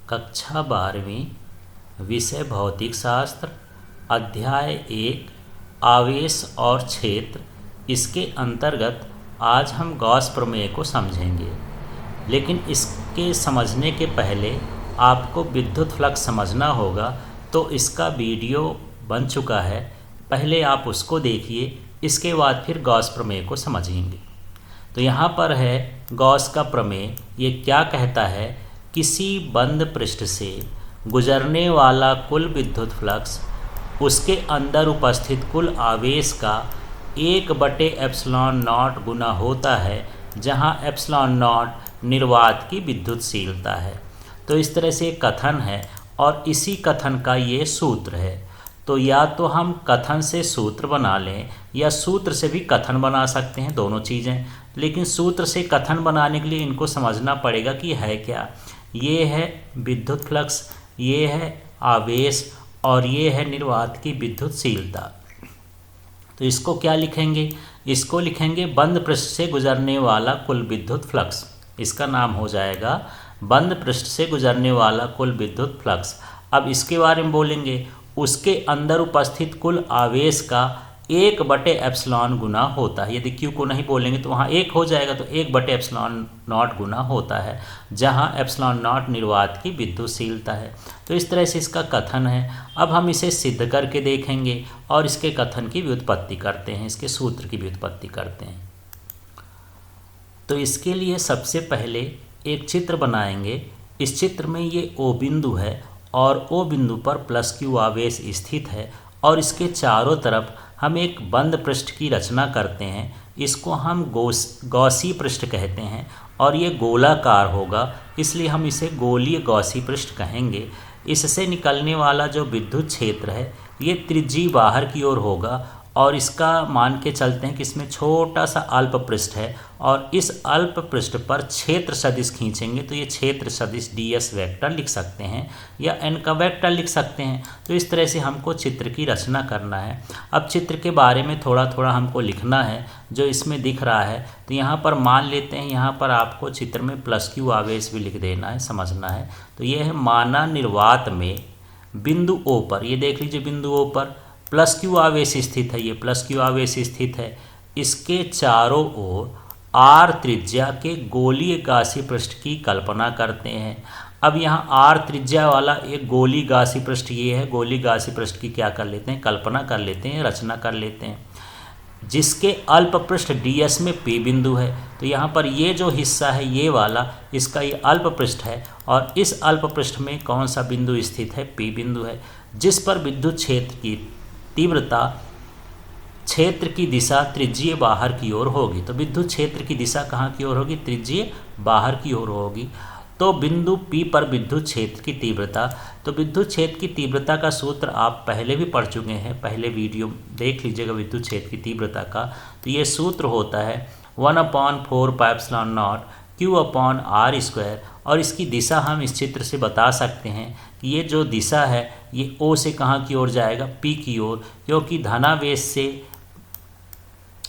कक्षा 12वीं विषय भौतिक शास्त्र अध्याय 1 आवेश और क्षेत्र। इसके अंतर्गत आज हम गॉस प्रमेय को समझेंगे, लेकिन इसके समझने के पहले आपको विद्युत फ्लक्स समझना होगा। तो इसका वीडियो बन चुका है, पहले आप उसको देखिए, इसके बाद फिर गॉस प्रमेय को समझेंगे। तो यहाँ पर है गॉस का प्रमेय। ये क्या कहता है, किसी बंद पृष्ठ से गुजरने वाला कुल विद्युत फ्लक्स उसके अंदर उपस्थित कुल आवेश का 1/ε0 गुना होता है, जहाँ ε0 निर्वात की विद्युतशीलता है। तो इस तरह से कथन है और इसी कथन का ये सूत्र है। तो या तो हम कथन से सूत्र बना लें या सूत्र से भी कथन बना सकते हैं, दोनों चीज़ें। लेकिन सूत्र से कथन बनाने के लिए इनको समझना पड़ेगा कि है क्या। ये है विद्युत फ्लक्स, ये है आवेश और ये है निर्वात की विद्युतशीलता। तो इसको क्या लिखेंगे, इसको लिखेंगे बंद पृष्ठ से गुजरने वाला कुल विद्युत फ्लक्स। इसका नाम हो जाएगा बंद पृष्ठ से गुजरने वाला कुल विद्युत फ्लक्स। अब इसके बारे में बोलेंगे, उसके अंदर उपस्थित कुल आवेश का 1/ε गुना होता है। यदि Q को नहीं बोलेंगे तो वहाँ 1 हो जाएगा, तो 1/ε0 गुना होता है, जहाँ ε0 निर्वात की विद्युतशीलता है। तो इस तरह से इसका कथन है। अब हम इसे सिद्ध करके देखेंगे और इसके कथन की व्युत्पत्ति करते हैं, इसके सूत्र की व्युत्पत्ति करते हैं। तो इसके लिए सबसे पहले एक चित्र बनाएंगे। इस चित्र में ये O बिंदु है और O बिंदु पर +Q आवेश स्थित है और इसके चारों तरफ हम एक बंद पृष्ठ की रचना करते हैं। इसको हम गॉसी पृष्ठ कहते हैं और ये गोलाकार होगा, इसलिए हम इसे गोलीय गॉसी पृष्ठ कहेंगे। इससे निकलने वाला जो विद्युत क्षेत्र है ये त्रिज्यीय बाहर की ओर होगा और इसका मान के चलते हैं कि इसमें छोटा सा अल्प पृष्ठ है और इस अल्प पृष्ठ पर क्षेत्र सदिश खींचेंगे तो ये क्षेत्र सदिश ds वेक्टर लिख सकते हैं या n का वेक्टर लिख सकते हैं। तो इस तरह से हमको चित्र की रचना करना है। अब चित्र के बारे में थोड़ा थोड़ा हमको लिखना है जो इसमें दिख रहा है। तो यहाँ पर मान लेते हैं, यहाँ पर आपको चित्र में +Q आवेश भी लिख देना है, समझना है। तो ये है माना निर्वात में बिंदु O पर, ये देख लीजिए बिंदु O पर +Q आवेश स्थित है, ये +Q आवेश स्थित है। इसके चारों ओर R त्रिज्या के गोलीय गासी पृष्ठ की कल्पना करते हैं। अब यहाँ R त्रिज्या वाला एक गोली गासी पृष्ठ ये है, गोली गासी पृष्ठ की क्या कर लेते हैं, कल्पना कर लेते हैं, रचना कर लेते हैं, जिसके अल्प पृष्ठ ds में P बिंदु है। तो यहाँ पर ये जो हिस्सा है ये वाला, इसका ये अल्प पृष्ठ है और इस अल्प पृष्ठ में कौन सा बिंदु स्थित है, P बिंदु है, जिस पर विद्युत क्षेत्र की तीव्रता क्षेत्र की दिशा त्रिज्यीय बाहर की ओर होगी। तो विद्युत क्षेत्र की दिशा कहाँ की ओर होगी, त्रिज्यीय बाहर की ओर होगी। तो बिंदु P पर विद्युत क्षेत्र की तीव्रता, तो विद्युत क्षेत्र की तीव्रता का सूत्र आप पहले भी पढ़ चुके हैं, पहले वीडियो देख लीजिएगा विद्युत क्षेत्र की तीव्रता का। तो ये सूत्र होता है 1/4πε0 Q/r² और इसकी दिशा हम इस चित्र से बता सकते हैं कि ये जो दिशा है ये O से कहाँ की ओर जाएगा, P की ओर, क्योंकि धनावेश से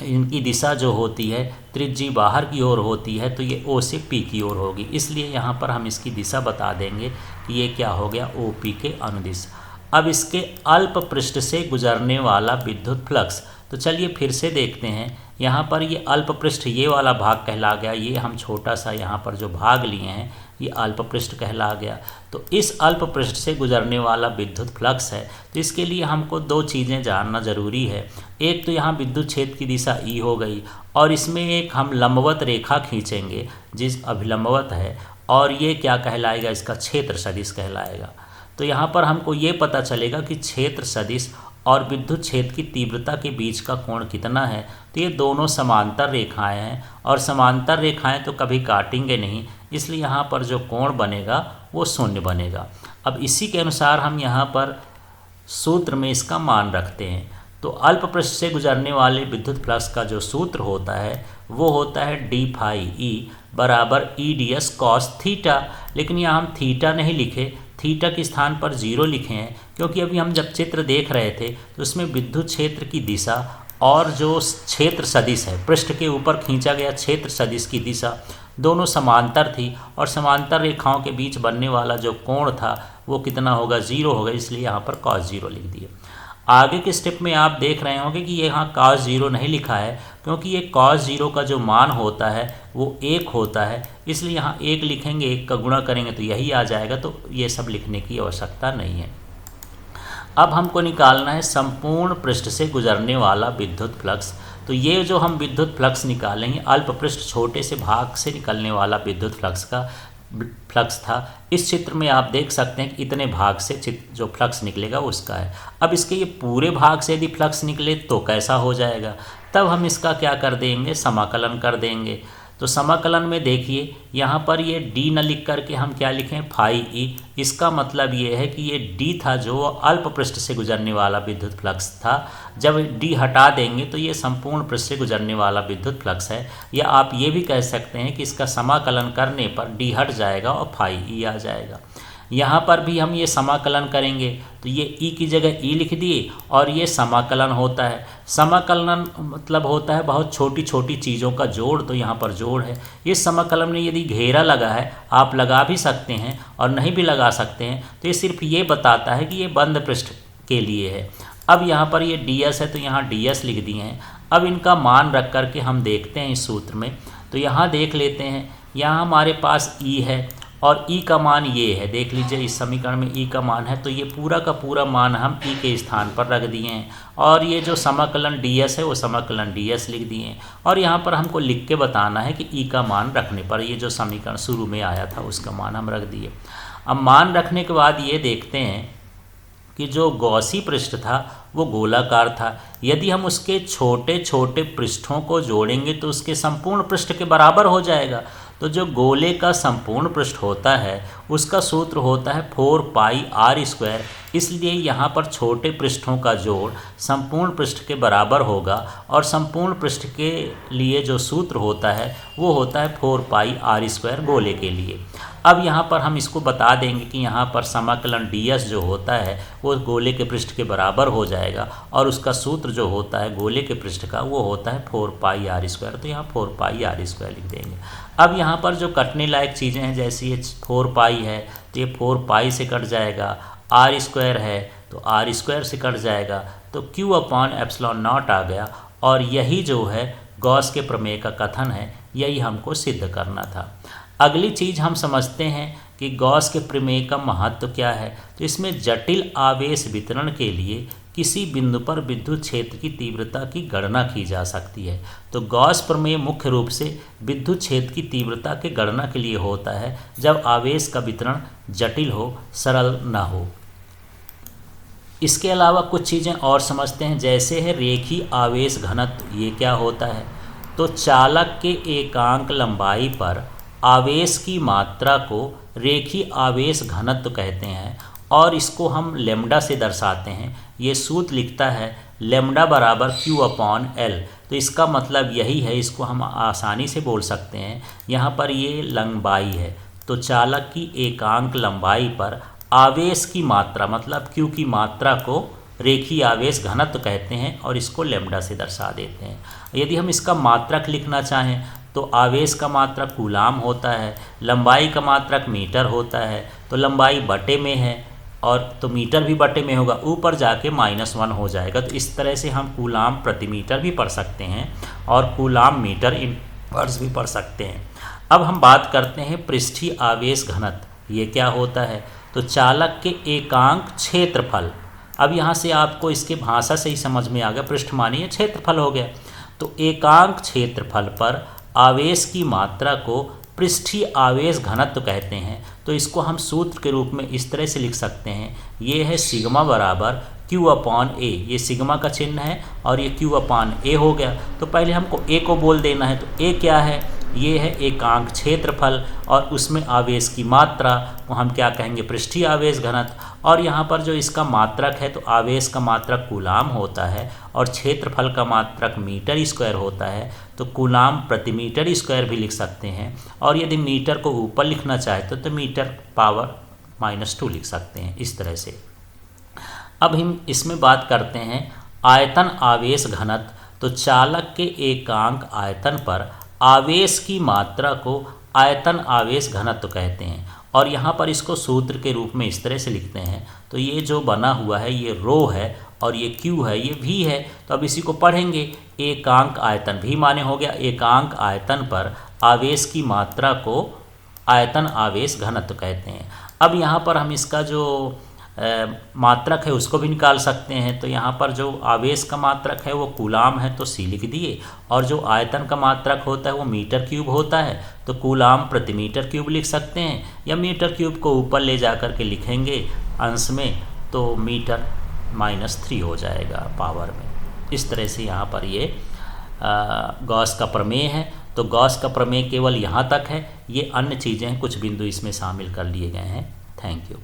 इनकी दिशा जो होती है त्रिज्यीय बाहर की ओर होती है, तो ये O से P की ओर होगी। इसलिए यहाँ पर हम इसकी दिशा बता देंगे कि ये क्या हो गया, OP के अनुदिश। अब इसके अल्प पृष्ठ से गुजरने वाला विद्युत फ्लक्स, तो चलिए फिर से देखते हैं। यहाँ पर ये अल्प पृष्ठ ये वाला भाग कहला गया, ये हम छोटा सा यहाँ पर जो भाग लिए हैं ये अल्प पृष्ठ कहला गया। तो इस अल्प पृष्ठ से गुजरने वाला विद्युत फ्लक्स है। तो इसके लिए हमको दो चीज़ें जानना ज़रूरी है। एक तो यहाँ विद्युत क्षेत्र की दिशा E हो गई और इसमें एक हम लंबवत रेखा खींचेंगे जिस अभिलंबवत है, और ये क्या कहलाएगा, इसका क्षेत्र सदिश कहलाएगा। तो यहाँ पर हमको ये पता चलेगा कि क्षेत्र सदिश और विद्युत क्षेत्र की तीव्रता के बीच का कोण कितना है। तो ये दोनों समांतर रेखाएं हैं और समांतर रेखाएं तो कभी काटेंगे नहीं, इसलिए यहाँ पर जो कोण बनेगा वो शून्य बनेगा। अब इसी के अनुसार हम यहाँ पर सूत्र में इसका मान रखते हैं। तो अल्प पृष्ठ से गुजरने वाले विद्युत फ्लक्स का जो सूत्र होता है वो होता है d∅e बराबर EdS cos थीटा। लेकिन यहाँ हम थीटा नहीं लिखे, थीटा के स्थान पर 0 लिखे हैं, क्योंकि अभी हम जब चित्र देख रहे थे तो उसमें विद्युत क्षेत्र की दिशा और जो क्षेत्र सदिश है, पृष्ठ के ऊपर खींचा गया क्षेत्र सदिश की दिशा दोनों समांतर थी और समांतर रेखाओं के बीच बनने वाला जो कोण था वो कितना होगा, 0 होगा, इसलिए यहाँ पर cos 0 लिख दिए। आगे के स्टेप में आप देख रहे होंगे कि यहाँ cos 0 नहीं लिखा है क्योंकि ये cos 0 का जो मान होता है वो 1 होता है, इसलिए यहाँ 1 लिखेंगे, 1 का गुणा करेंगे तो यही आ जाएगा, तो ये सब लिखने की आवश्यकता नहीं है। अब हमको निकालना है संपूर्ण पृष्ठ से गुजरने वाला विद्युत फ्लक्स। तो ये जो हम विद्युत फ्लक्स निकालेंगे, अल्प पृष्ठ छोटे से भाग से निकलने वाला विद्युत फ्लक्स था। इस चित्र में आप देख सकते हैं कि इतने भाग से जो फ्लक्स निकलेगा उसका है। अब इसके ये पूरे भाग से यदि फ्लक्स निकले तो कैसा हो जाएगा, तब हम इसका क्या कर देंगे, समाकलन कर देंगे। तो समाकलन में देखिए यहाँ पर ये d न लिख करके हम क्या लिखें, फाई ई। इसका मतलब ये है कि ये d था जो अल्प पृष्ठ से गुजरने वाला विद्युत फ्लक्स था, जब d हटा देंगे तो ये संपूर्ण पृष्ठ से गुजरने वाला विद्युत फ्लक्स है। या आप ये भी कह सकते हैं कि इसका समाकलन करने पर d हट जाएगा और फाई ई आ जाएगा। यहाँ पर भी हम ये समाकलन करेंगे तो ये ई की जगह ई लिख दिए और ये समाकलन होता है। समाकलन मतलब होता है बहुत छोटी छोटी चीज़ों का जोड़, तो यहाँ पर जोड़ है। इस समाकलन में यदि घेरा लगा है, आप लगा भी सकते हैं और नहीं भी लगा सकते हैं, तो ये सिर्फ ये बताता है कि ये बंद पृष्ठ के लिए है। अब यहाँ पर ये ds है तो यहाँ ds लिख दिए हैं। अब इनका मान रख करके हम देखते हैं इस सूत्र में, तो यहाँ देख लेते हैं, यहाँ हमारे पास e है और e का मान ये है। देख लीजिए इस समीकरण में e का मान है, तो ये पूरा का पूरा मान हम e के स्थान पर रख दिए हैं और ये जो समाकलन ds है वो समाकलन ds लिख दिए हैं। और यहाँ पर हमको लिख के बताना है कि e का मान रखने पर ये जो समीकरण शुरू में आया था उसका मान हम रख दिए। अब मान रखने के बाद ये देखते हैं कि जो गॉसी पृष्ठ था वो गोलाकार था। यदि हम उसके छोटे छोटे पृष्ठों को जोड़ेंगे तो उसके संपूर्ण पृष्ठ के बराबर हो जाएगा। तो जो गोले का संपूर्ण पृष्ठ होता है उसका सूत्र होता है 4πr²। इसलिए यहाँ पर छोटे पृष्ठों का जोड़ संपूर्ण पृष्ठ के बराबर होगा और संपूर्ण पृष्ठ के लिए जो सूत्र होता है वो होता है 4πr² गोले के लिए। अब यहाँ पर हम इसको बता देंगे कि यहाँ पर समाकलन ds जो होता है वो गोले के पृष्ठ के बराबर हो जाएगा और उसका सूत्र जो होता है गोले के पृष्ठ का वो होता है 4πr²। तो यहाँ 4πr² लिख देंगे। अब यहाँ पर जो कटने लायक चीज़ें हैं, जैसे ये 4π है तो ये 4π से कट जाएगा, r² है तो r² से कट जाएगा, तो Q/ε0 आ गया। और यही जो है गॉस के प्रमेय का कथन है, यही हमको सिद्ध करना था। अगली चीज़ हम समझते हैं कि गॉस के प्रमेय का महत्व क्या है। तो इसमें जटिल आवेश वितरण के लिए किसी बिंदु पर विद्युत क्षेत्र की तीव्रता की गणना की जा सकती है। तो गॉस प्रमेय मुख्य रूप से विद्युत क्षेत्र की तीव्रता की गणना के लिए होता है जब आवेश का वितरण जटिल हो, सरल न हो। इसके अलावा कुछ चीज़ें और समझते हैं, जैसे है रेखीय आवेश घनत्व। ये क्या होता है, तो चालक के एकांक लंबाई पर आवेश की मात्रा को रेखीय आवेश घनत्व कहते हैं और इसको हम लेम्डा से दर्शाते हैं। ये सूत्र लिखता है लेम्डा बराबर Q/L। तो इसका मतलब यही है, इसको हम आसानी से बोल सकते हैं। यहाँ पर ये लंबाई है, तो चालक की एकांक लंबाई पर आवेश की मात्रा मतलब Q की मात्रा को रेखीय आवेश घनत्व कहते हैं और इसको लेम्डा से दर्शा देते हैं। यदि हम इसका मात्रक लिखना चाहें तो आवेश का मात्रक कूलाम होता है, लंबाई का मात्रक मीटर होता है। तो लंबाई बटे में है और तो मीटर भी बटे में होगा, ऊपर जाके -1 हो जाएगा। तो इस तरह से हम कूलाम प्रति मीटर भी पढ़ सकते हैं और कूलाम मीटर इनवर्स भी पढ़ सकते हैं। अब हम बात करते हैं पृष्ठीय आवेश घनत्व। ये क्या होता है, तो चालक के एकांक क्षेत्रफल। अब यहाँ से आपको इसके भाषा से ही समझ में आ गया, पृष्ठ मानिए क्षेत्रफल हो गया। तो एकांक क्षेत्रफल पर आवेश की मात्रा को पृष्ठीय आवेश घनत्व कहते हैं। तो इसको हम सूत्र के रूप में इस तरह से लिख सकते हैं, ये है सिग्मा बराबर Q/A। ये सिग्मा का चिन्ह है और ये Q/A हो गया। तो पहले हमको A को बोल देना है। तो A क्या है, ये है एकांक क्षेत्रफल और उसमें आवेश की मात्रा को हम क्या कहेंगे, पृष्ठीय आवेश घनत्व। और यहाँ पर जो इसका मात्रक है, तो आवेश का मात्रक कूलाम होता है और क्षेत्रफल का मात्रक मीटर स्क्वायर होता है। तो कूलाम प्रति मीटर स्क्वायर भी लिख सकते हैं और यदि मीटर को ऊपर लिखना चाहते तो मीटर पावर -2 लिख सकते हैं, इस तरह से। अब हम इसमें बात करते हैं आयतन आवेश घनत्व। तो चालक के एकांक आयतन पर आवेश की मात्रा को आयतन आवेश घनत्व कहते हैं। और यहाँ पर इसको सूत्र के रूप में इस तरह से लिखते हैं। तो ये जो बना हुआ है ये रो है और ये क्यू है, ये वी है। तो अब इसी को पढ़ेंगे। एकांक आयतन, भी माने हो गया एकांक आयतन पर आवेश की मात्रा को आयतन आवेश घनत्व कहते हैं। अब यहाँ पर हम इसका जो मात्रक है उसको भी निकाल सकते हैं। तो यहाँ पर जो आवेश का मात्रक है वो कूलाम है, तो सी लिख दिए। और जो आयतन का मात्रक होता है वो मीटर क्यूब होता है, तो कूलाम प्रति मीटर क्यूब लिख सकते हैं। या मीटर क्यूब को ऊपर ले जा कर के लिखेंगे अंश में, तो मीटर -3 हो जाएगा पावर में। इस तरह से यहाँ पर ये गॉस का प्रमेय है। तो गॉस का प्रमेय केवल यहाँ तक है, ये अन्य चीज़ें हैं, कुछ बिंदु इसमें शामिल कर लिए गए हैं। Thank you.